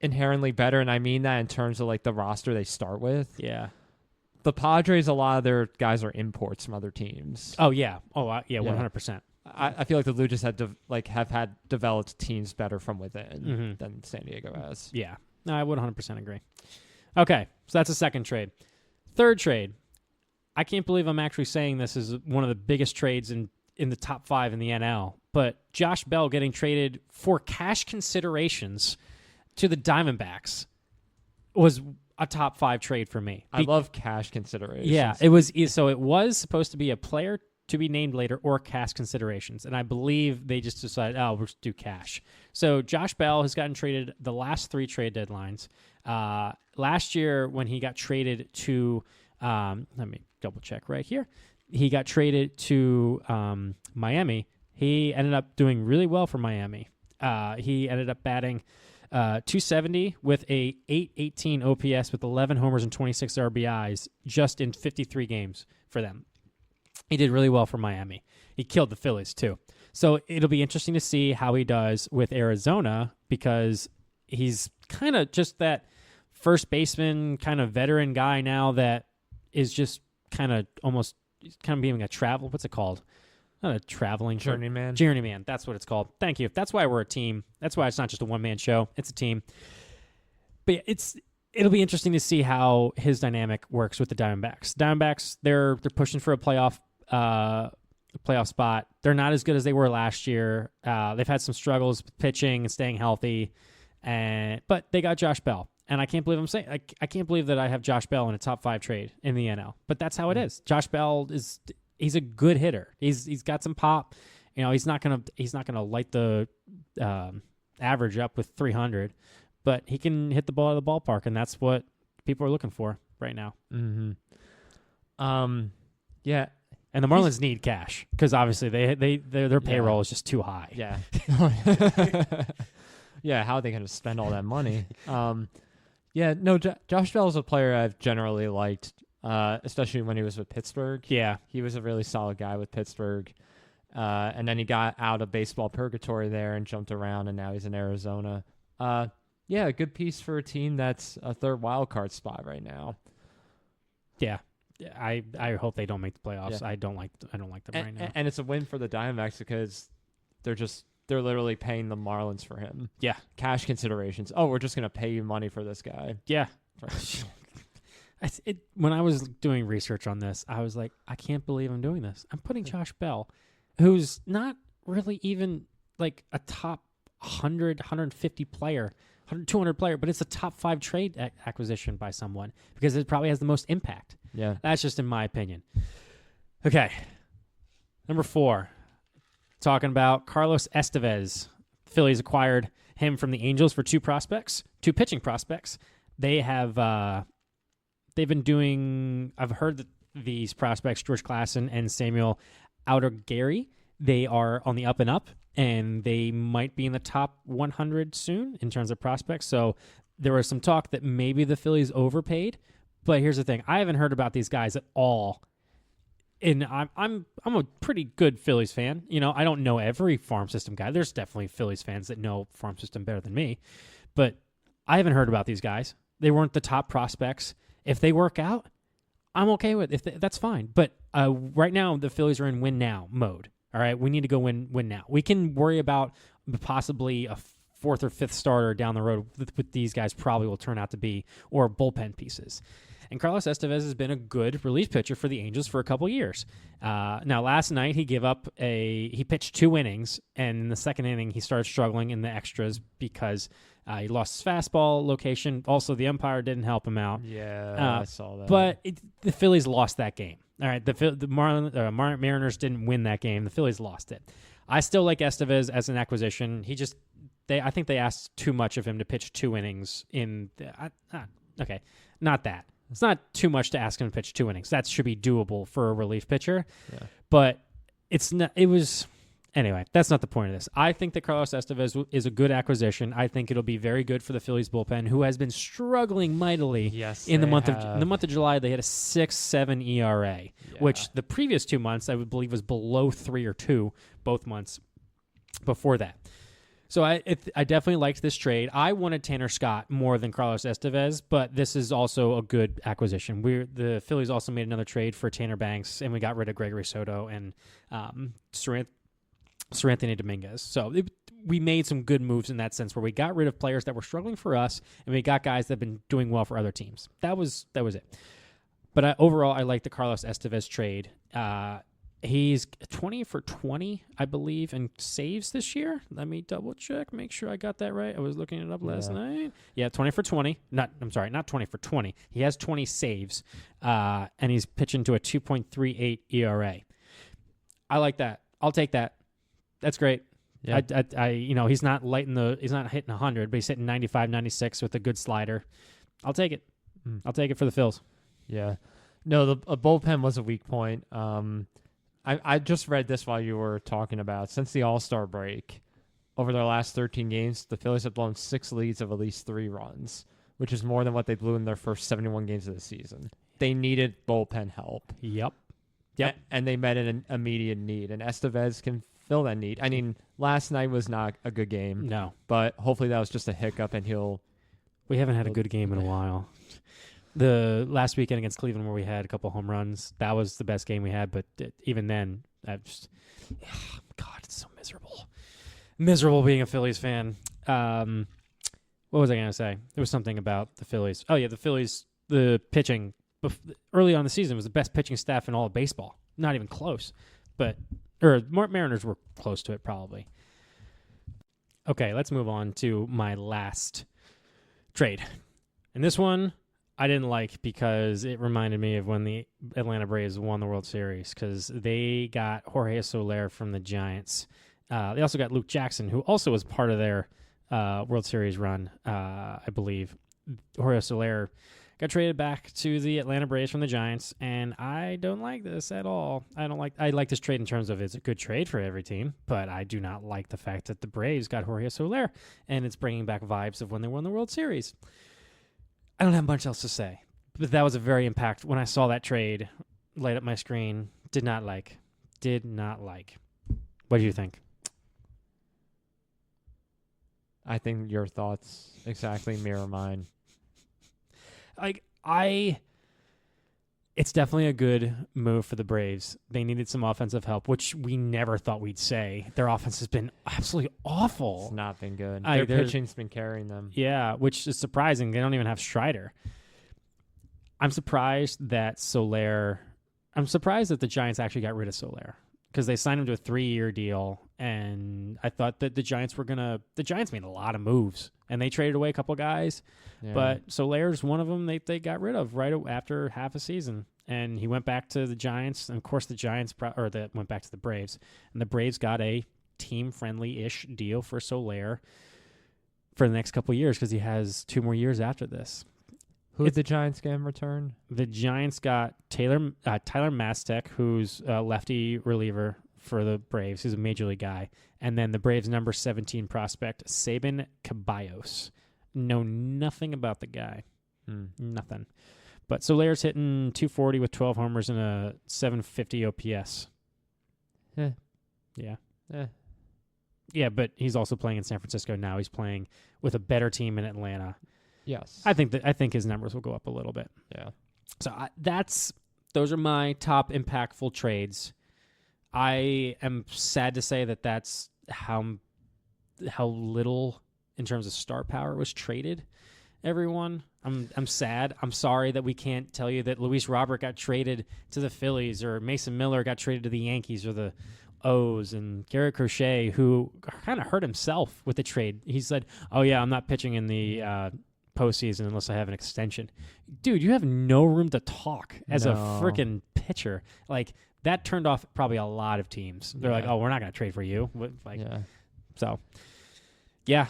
better, and I mean that in terms of like the roster they start with. Yeah. The Padres, a lot of their guys are imports from other teams. Oh yeah. 100%. I feel like the Blue Jays have had developed teams better from within than San Diego has. Yeah. No, I would 100% agree. Okay, so that's a second trade. Third trade. I can't believe I'm actually saying this is one of the biggest trades in the top 5 in the NL. But Josh Bell getting traded for cash considerations to the Diamondbacks was a top 5 trade for me. I love cash considerations. Yeah, it was supposed to be a player to be named later or cash considerations. And I believe they just decided, we'll just do cash. So Josh Bell has gotten traded the last 3 trade deadlines. Last year when he got traded to, let me double check right here. He got traded to Miami. He ended up doing really well for Miami. He ended up batting .270 with a .818 OPS with 11 homers and 26 RBIs just in 53 games for them. He did really well for Miami. He killed the Phillies too. So it'll be interesting to see how he does with Arizona because he's kind of just that first baseman kind of veteran guy now that is just kind of almost kind of being a travel. What's it called? Not a traveling journeyman. Journeyman. That's what it's called. Thank you. That's why we're a team. That's why it's not just a one-man show. It's a team. But it'll be interesting to see how his dynamic works with the Diamondbacks. Diamondbacks, they're pushing for a playoff spot. They're not as good as they were last year. They've had some struggles with pitching and staying healthy, but they got Josh Bell. And I can't believe I'm saying I can't believe that I have Josh Bell in a top 5 trade in the NL. But that's how it is. Josh Bell he's a good hitter. He's got some pop. You know, he's not gonna light the average up with 300, but he can hit the ball out of the ballpark, and that's what people are looking for right now. Mm-hmm. Yeah. And the Marlins need cash because obviously their payroll is just too high. Yeah. Yeah. How are they going to spend all that money? Yeah. No. Josh Bell is a player I've generally liked, especially when he was with Pittsburgh. Yeah. He was a really solid guy with Pittsburgh, and then he got out of baseball purgatory there and jumped around, and now he's in Arizona. Yeah, a good piece for a team that's a third wild card spot right now. Yeah. I hope they don't make the playoffs. Yeah. I don't like them right now. And it's a win for the Diamondbacks because they're literally paying the Marlins for him. Yeah. Cash considerations. Oh, we're just going to pay you money for this guy. Yeah. When I was doing research on this, I was like, I can't believe I'm doing this. I'm putting Josh Bell, who's not really even like a top 100, 150 player 200 player, but it's a top 5 trade acquisition by someone because it probably has the most impact. Yeah. That's just in my opinion. Okay. Number 4, talking about Carlos Estevez. Phillies acquired him from the Angels for 2 pitching prospects. They have, they've been doing, I've heard that these prospects, George Klassen and Samuel Outergary, they are on the up and up, and they might be in the top 100 soon in terms of prospects. So there was some talk that maybe the Phillies overpaid, but here's the thing: I haven't heard about these guys at all. And I'm a pretty good Phillies fan. You know, I don't know every farm system guy. There's definitely Phillies fans that know farm system better than me, but I haven't heard about these guys. They weren't the top prospects. If they work out, I'm okay with it. That's fine. But right now, the Phillies are in win now mode. All right, we need to go win now. We can worry about possibly a 4th or 5th starter down the road with these guys probably will turn out to be, or bullpen pieces. And Carlos Estevez has been a good relief pitcher for the Angels for a couple years. Now, last night he pitched 2 innings, and in the second inning he started struggling in the extras because he lost his fastball location. Also, the umpire didn't help him out. Yeah, I saw that. But the Phillies lost that game. All right, the Mariners didn't win that game. The Phillies lost it. I still like Estevez as an acquisition. I think they asked too much of him to pitch 2 innings in. Okay, not that. It's not too much to ask him to pitch 2 innings. That should be doable for a relief pitcher. Yeah. But it's not. It was. Anyway, that's not the point of this. I think that Carlos Estevez is a good acquisition. I think it'll be very good for the Phillies bullpen, who has been struggling mightily. Yes, in the month of July. They had a 6.7 ERA, which the previous 2 months I would believe was below 3 or 2, both months before that. So I definitely liked this trade. I wanted Tanner Scott more than Carlos Estevez, but this is also a good acquisition. The Phillies also made another trade for Tanner Banks, and we got rid of Gregory Soto and Seranthony Dominguez. So we made some good moves in that sense, where we got rid of players that were struggling for us, and we got guys that have been doing well for other teams. That was it. But overall, I like the Carlos Estevez trade. He's 20 for 20, I believe, in saves this year. Let me double check, make sure I got that right. I was looking it up last night. Yeah, 20 for 20. Not 20 for 20. He has 20 saves, and he's pitching to a 2.38 ERA. I like that. I'll take that. That's great. Yeah. He's not hitting 100, but he's hitting 95, 96 with a good slider. I'll take it. I'll take it for the Phils. Yeah. No, a bullpen was a weak point. I just read this while you were talking about, since the All-Star break, over their last 13 games, the Phillies have blown 6 leads of at least 3 runs, which is more than what they blew in their first 71 games of the season. They needed bullpen help. Yep. And they met an immediate need, and Estevez can fill that need. I mean, last night was not a good game. No. But hopefully that was just a hiccup, and We haven't had a good game in a while. The last weekend against Cleveland, where we had a couple home runs, that was the best game we had. But even then, God, it's so miserable. Miserable being a Phillies fan. What was I going to say? There was something about the Phillies. Oh, yeah, the Phillies, the pitching early on in the season was the best pitching staff in all of baseball. Not even close. Mariners were close to it, probably. Okay, let's move on to my last trade. And this one I didn't like because it reminded me of when the Atlanta Braves won the World Series, because they got Jorge Soler from the Giants. They also got Luke Jackson, who also was part of their World Series run, I believe. Jorge Soler got traded back to the Atlanta Braves from the Giants, and I don't like this at all. I like this trade in terms of it's a good trade for every team, but I do not like the fact that the Braves got Jorge Soler, and it's bringing back vibes of when they won the World Series. I don't have much else to say, but that was a very impact. When I saw that trade light up my screen, did not like. What do you think? I think your thoughts exactly mirror mine. It's definitely a good move for the Braves. They needed some offensive help, which we never thought we'd say. Their offense has been absolutely awful. It's not been good. Their pitching's been carrying them. Yeah, which is surprising. They don't even have Strider. I'm surprised that the Giants actually got rid of Soler, because they signed him to a 3-year deal, And I thought that the Giants made a lot of moves, and they traded away a couple guys. Yeah. But Solaire's one of them they got rid of right after half a season. And he went back to the Giants. And, of course, the Giants went back to the Braves. And the Braves got a team-friendly-ish deal for Soler for the next couple of years because he has 2 more years after this. Who did the Giants get in return? The Giants got Tyler Mastek, who's a lefty reliever for the Braves. He's a major league guy. And then the Braves' number 17 prospect, Sabin Caballos. Know nothing about the guy. Nothing. But Soler's hitting 240 with 12 homers and a 750 OPS. Yeah. Yeah. Yeah. Yeah, but he's also playing in San Francisco now. He's playing with a better team in Atlanta. Yes. I think his numbers will go up a little bit. Yeah. So those are my top impactful trades. I am sad to say that that's how little in terms of star power was traded. Everyone, I'm sad. I'm sorry that we can't tell you that Luis Robert got traded to the Phillies or Mason Miller got traded to the Yankees or the O's, and Garrett Crochet, who kind of hurt himself with the trade. He said, "Oh yeah, I'm not pitching in the postseason unless I have an extension." Dude, you have no room to talk as a freaking pitcher. Like, that turned off probably a lot of teams. They're like, "Oh, we're not going to trade for you." So, yeah.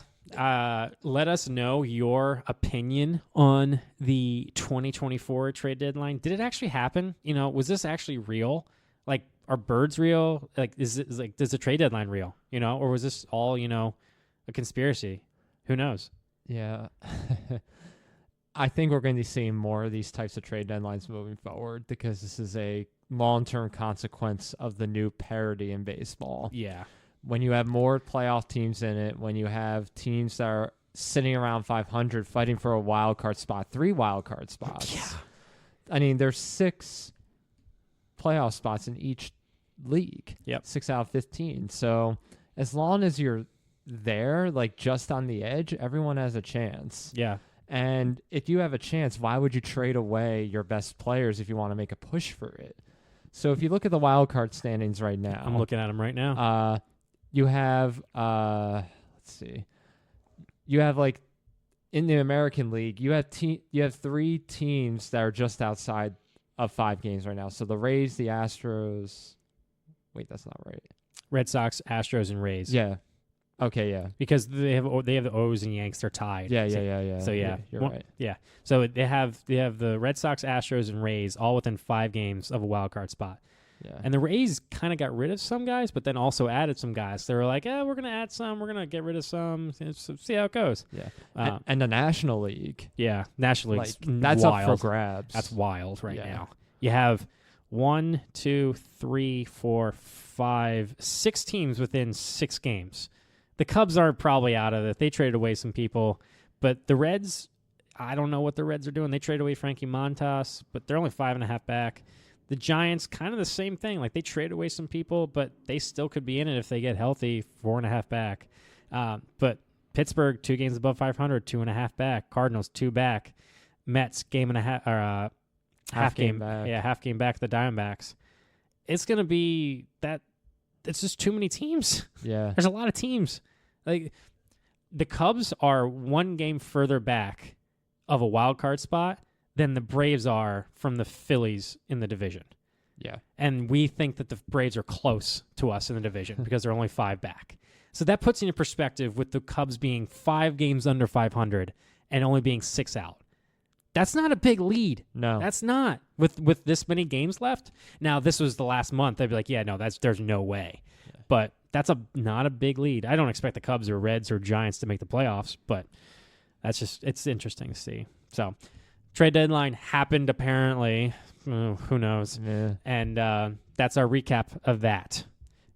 Let us know your opinion on the 2024 trade deadline. Did it actually happen? Was this actually real? Like, are birds real? Like, is the trade deadline real? Or was this all, a conspiracy? Who knows? Yeah. I think we're going to be seeing more of these types of trade deadlines moving forward because this is a long-term consequence of the new parity in baseball. Yeah. When you have more playoff teams in it, when you have teams that are sitting around 500 fighting for a wild card spot, 3 wild card spots. Yeah. I mean, there's 6 playoff spots in each league. Yep. 6 out of 15. So as long as you're there, like just on the edge, everyone has a chance. Yeah. And if you have a chance, why would you trade away your best players if you want to make a push for it? So if you look at the wild card standings right now, I'm looking at them right now. You have let's see, you have like in the American League, you have 3 teams that are just outside of 5 games right now. So the Rays, the Astros. Wait, that's not right. Red Sox, Astros, and Rays. Yeah. Okay, yeah. Because they have the O's and Yanks. They're tied. Yeah. So yeah, you're right. Yeah. So they have the Red Sox, Astros, and Rays all within 5 games of a wild card spot. Yeah. And the Rays kind of got rid of some guys, but then also added some guys. They were like, we're going to add some. We're going to get rid of some. See how it goes. Yeah. And the National League. Yeah. National League. That's wild. up for grabs. That's wild right now. You have 1, 2, 3, 4, 5, 6 teams within 6 games. The Cubs are probably out of it. They traded away some people. But the Reds, I don't know what the Reds are doing. They traded away Frankie Montas, but they're only 5.5 back. The Giants, kind of the same thing. Like, they traded away some people, but they still could be in it if they get healthy, 4.5 back. But Pittsburgh, 2 games above 500, 2.5 back. Cardinals, 2 back. Mets, game and a half, or half game back. Yeah, half game back. The Diamondbacks. It's going to be that. It's just too many teams. Yeah. There's a lot of teams. Like, the Cubs are 1 game further back of a wild card spot than the Braves are from the Phillies in the division. Yeah. And we think that the Braves are close to us in the division because they're only 5 back. So that puts into perspective with the Cubs being 5 games under 500 and only being 6 out. That's not a big lead. No. That's not. With this many games left. Now, this was the last month. They'd be like, yeah, no, there's no way. Yeah. But that's not a big lead. I don't expect the Cubs or Reds or Giants to make the playoffs, but it's interesting to see. So, trade deadline happened apparently. Who knows? Yeah. And that's our recap of that.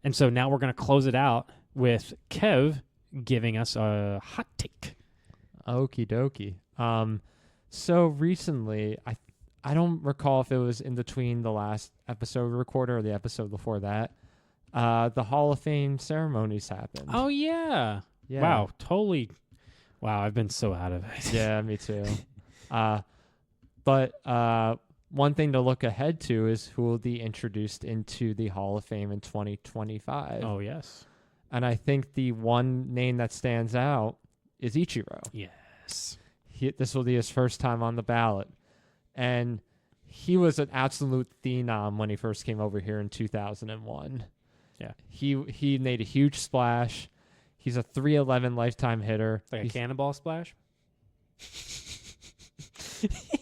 And so now we're going to close it out with Kev giving us a hot take. Okie dokie. So recently, I don't recall if it was in between the last episode recorded or the episode before that. The Hall of Fame ceremonies happened. Oh, yeah. Wow, totally. Wow, I've been so out of it. Yeah, me too. But one thing to look ahead to is who will be introduced into the Hall of Fame in 2025. Oh, yes. And I think the one name that stands out is Ichiro. Yes. This will be his first time on the ballot. And he was an absolute phenom when he first came over here in 2001. Yeah. He made a huge splash. He's a .311 lifetime hitter. Like a cannonball splash?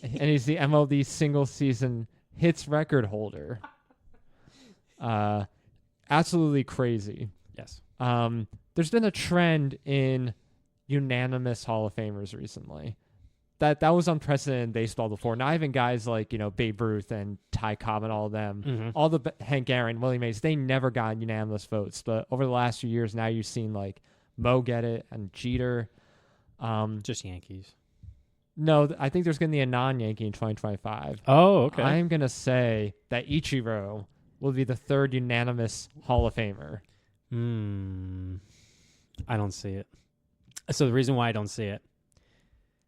And he's the MLB single season hits record holder. Absolutely crazy. Yes. There's been a trend in unanimous Hall of Famers recently. That was unprecedented in baseball before. Not even guys like, Babe Ruth and Ty Cobb and all of them. Mm-hmm. All the Hank Aaron, Willie Mays, they never got unanimous votes. But over the last few years, now you've seen like Mo get it and Jeter. Just Yankees. No, I think there's going to be a non-Yankee in 2025. Oh, okay. I'm going to say that Ichiro will be the third unanimous Hall of Famer. I don't see it. So the reason why I don't see it.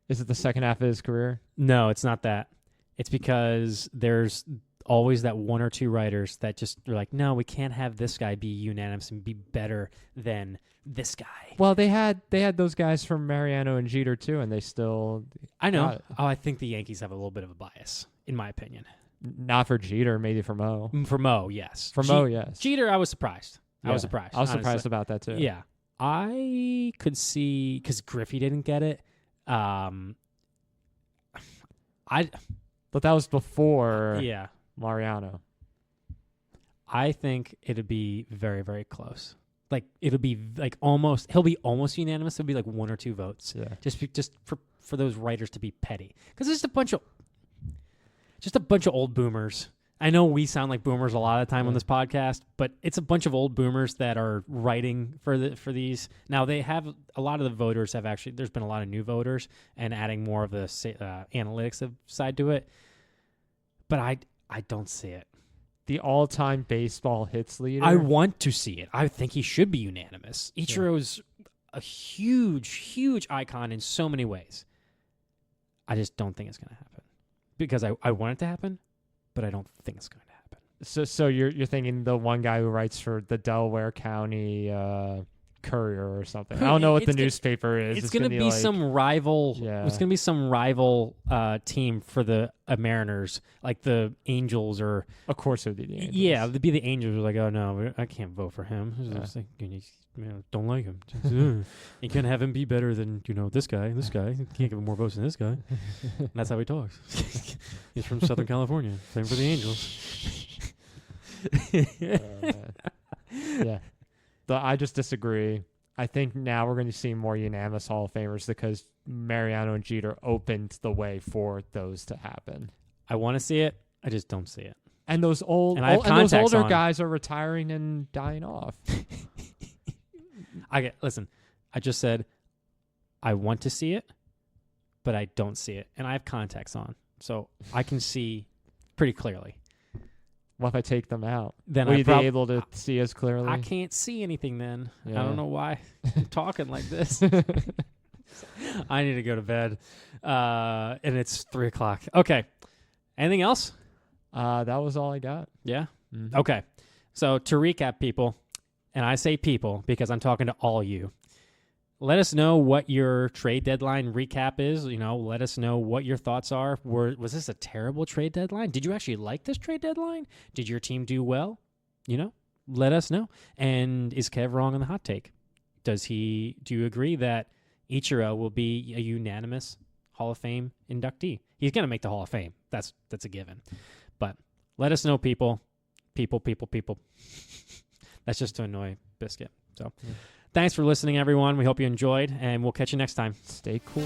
Is it the second half of his career? No, it's not that. It's because there's always that one or two writers that just are like, no, we can't have this guy be unanimous and be better than this guy. Well, they had those guys from Mariano and Jeter too, and they still. I know. Oh, I think the Yankees have a little bit of a bias, in my opinion. Not for Jeter, maybe for Mo. For Mo, yes. For Mo, yes. Jeter, I was surprised. Yeah, I was surprised. I was honestly. surprised about that too. Yeah, I could see because Griffey didn't get it. But that was before Mariano. I think it'd be very, very close. Like it'll be like almost. He'll be almost unanimous. It'll be like one or two votes. Yeah. Just for those writers to be petty because it's just a bunch of old boomers. I know we sound like boomers a lot of the time on this podcast, but it's a bunch of old boomers that are writing for these. Now they have a lot of the voters have actually. There's been a lot of new voters and adding more of the analytics side to it, but I don't see it. The all-time baseball hits leader. I want to see it. I think he should be unanimous. Ichiro's a huge, huge icon in so many ways. I just don't think it's going to happen because I want it to happen. But I don't think it's going to happen. So you're thinking the one guy who writes for the Delaware County Courier or something. I don't know what the newspaper is. It's going to be some rival. Yeah. It's going to be some rival team for the Mariners, like the Angels or. Of course, it would be the Angels. Yeah, it'd be the Angels. Like, oh no, I can't vote for him. Like, don't like him. You can't have him be better than this guy. This guy you can't give him more votes than this guy. And that's how he talks. He's from Southern California. Same for the Angels. Yeah. I just disagree. I think now we're going to see more unanimous Hall of Famers because Mariano and Jeter opened the way for those to happen. I want to see it. I just don't see it. And those those older guys are retiring and dying off. Listen, I just said I want to see it, but I don't see it. And I have contacts on, so I can see pretty clearly. What if I take them out? Then will you be able to see as clearly? I can't see anything then. Yeah. I don't know why I'm talking like this. I need to go to bed. And it's 3:00. Okay. Anything else? That was all I got. Yeah? Mm-hmm. Okay. So to recap, people, and I say people because I'm talking to all you, let us know what your trade deadline recap is. Let us know what your thoughts are. Was this a terrible trade deadline? Did you actually like this trade deadline? Did your team do well? Let us know. And is Kev wrong on the hot take? Do you agree that Ichiro will be a unanimous Hall of Fame inductee? He's going to make the Hall of Fame. That's a given. But let us know, people. People. That's just to annoy Biscuit. So. Yeah. Thanks for listening, everyone. We hope you enjoyed, and we'll catch you next time. Stay cool.